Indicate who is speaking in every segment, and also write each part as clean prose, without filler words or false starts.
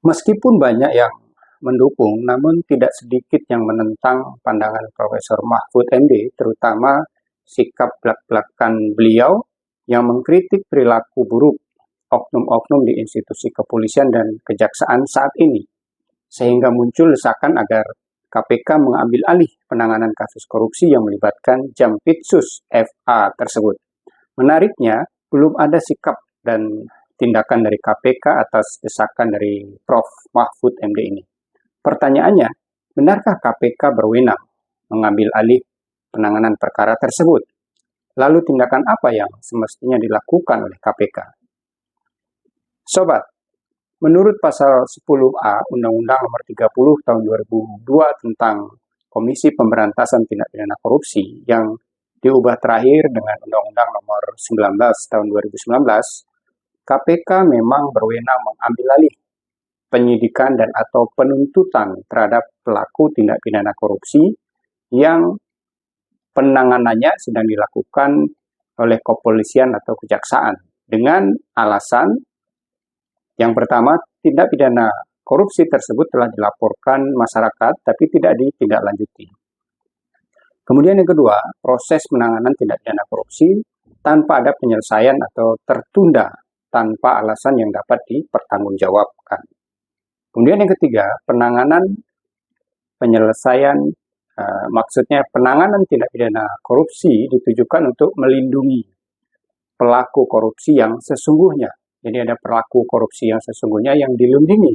Speaker 1: Meskipun banyak yang mendukung, namun tidak sedikit yang menentang pandangan Profesor Mahfud MD, terutama sikap belak-belakan beliau yang mengkritik perilaku buruk oknum-oknum di institusi kepolisian dan kejaksaan saat ini, sehingga muncul desakan agar KPK mengambil alih penanganan kasus korupsi yang melibatkan Jampitsus FA tersebut. Menariknya, belum ada sikap dan tindakan dari KPK atas desakan dari Prof. Mahfud MD ini. Pertanyaannya, benarkah KPK berwenang mengambil alih penanganan perkara tersebut? Lalu tindakan apa yang semestinya dilakukan oleh KPK? Sobat, menurut pasal 10A Undang-Undang Nomor 30 Tahun 2002 tentang Komisi Pemberantasan Tindak Pidana Korupsi yang diubah terakhir dengan Undang-Undang Nomor 19 Tahun 2019, KPK memang berwenang mengambil alih penyidikan dan atau penuntutan terhadap pelaku tindak pidana korupsi yang penanganannya sedang dilakukan oleh kepolisian atau kejaksaan dengan alasan yang pertama, tindak pidana korupsi tersebut telah dilaporkan masyarakat tapi tidak ditindaklanjuti. Kemudian yang kedua, proses penanganan tindak pidana korupsi tanpa ada penyelesaian atau tertunda tanpa alasan yang dapat dipertanggungjawabkan. Kemudian yang ketiga, maksudnya penanganan tindak pidana korupsi ditujukan untuk melindungi pelaku korupsi yang sesungguhnya. Jadi ada pelaku korupsi yang sesungguhnya yang dilindungi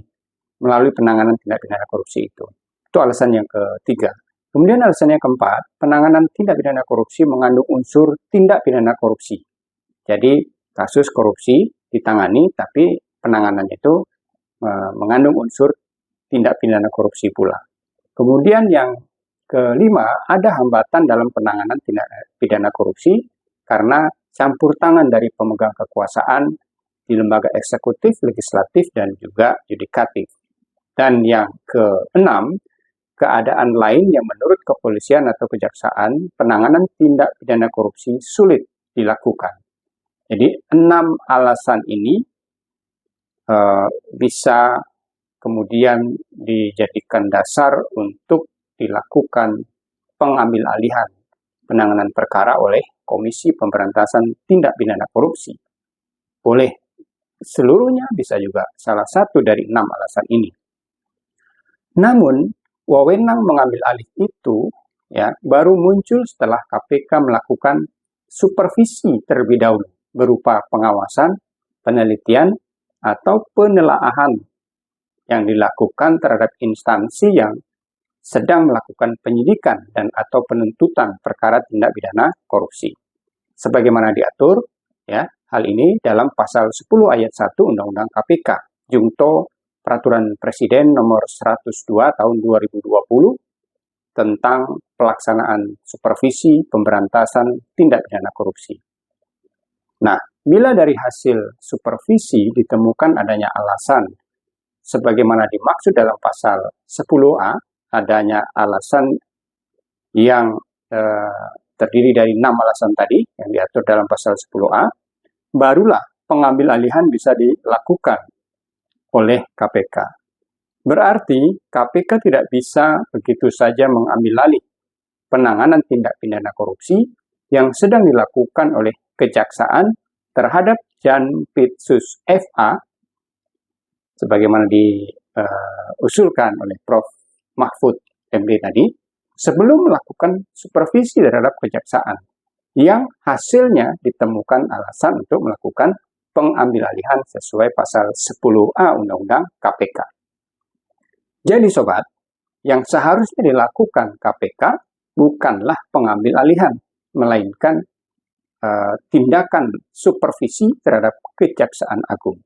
Speaker 1: melalui penanganan tindak pidana korupsi itu. Itu alasan yang ketiga. Kemudian alasan yang keempat, penanganan tindak pidana korupsi mengandung unsur tindak pidana korupsi. Jadi kasus korupsi ditangani, tapi penanganannya itu mengandung unsur tindak pidana korupsi pula. Kemudian yang kelima, ada hambatan dalam penanganan tindak pidana korupsi karena campur tangan dari pemegang kekuasaan di lembaga eksekutif, legislatif, dan juga yudikatif. Dan yang keenam, keadaan lain yang menurut kepolisian atau kejaksaan, penanganan tindak pidana korupsi sulit dilakukan. Jadi 6 alasan ini bisa kemudian dijadikan dasar untuk dilakukan pengambil alihan penanganan perkara oleh Komisi Pemberantasan Tindak Pidana Korupsi. Boleh seluruhnya, bisa juga salah satu dari 6 alasan ini. Namun, wewenang mengambil alih itu baru muncul setelah KPK melakukan supervisi terlebih dahulu berupa pengawasan, penelitian, atau penelaahan yang dilakukan terhadap instansi yang sedang melakukan penyidikan dan atau penuntutan perkara tindak pidana korupsi. Sebagaimana diatur, hal ini dalam pasal 10 ayat 1 Undang-Undang KPK, Jungto Peraturan Presiden nomor 102 tahun 2020 tentang pelaksanaan supervisi pemberantasan tindak pidana korupsi. Nah, bila dari hasil supervisi ditemukan adanya alasan sebagaimana dimaksud dalam pasal 10A, adanya alasan yang terdiri dari 6 alasan tadi yang diatur dalam pasal 10A, barulah pengambil alihan bisa dilakukan oleh KPK. Berarti KPK tidak bisa begitu saja mengambil alih penanganan tindak pidana korupsi yang sedang dilakukan oleh kejaksaan terhadap Jampitsus FA sebagaimana diusulkan oleh Prof. Mahfud MD tadi, sebelum melakukan supervisi terhadap kejaksaan yang hasilnya ditemukan alasan untuk melakukan pengambil alihan sesuai pasal 10A Undang-Undang KPK. Jadi sobat, yang seharusnya dilakukan KPK bukanlah pengambil alihan, melainkan tindakan supervisi terhadap Kejaksaan Agung.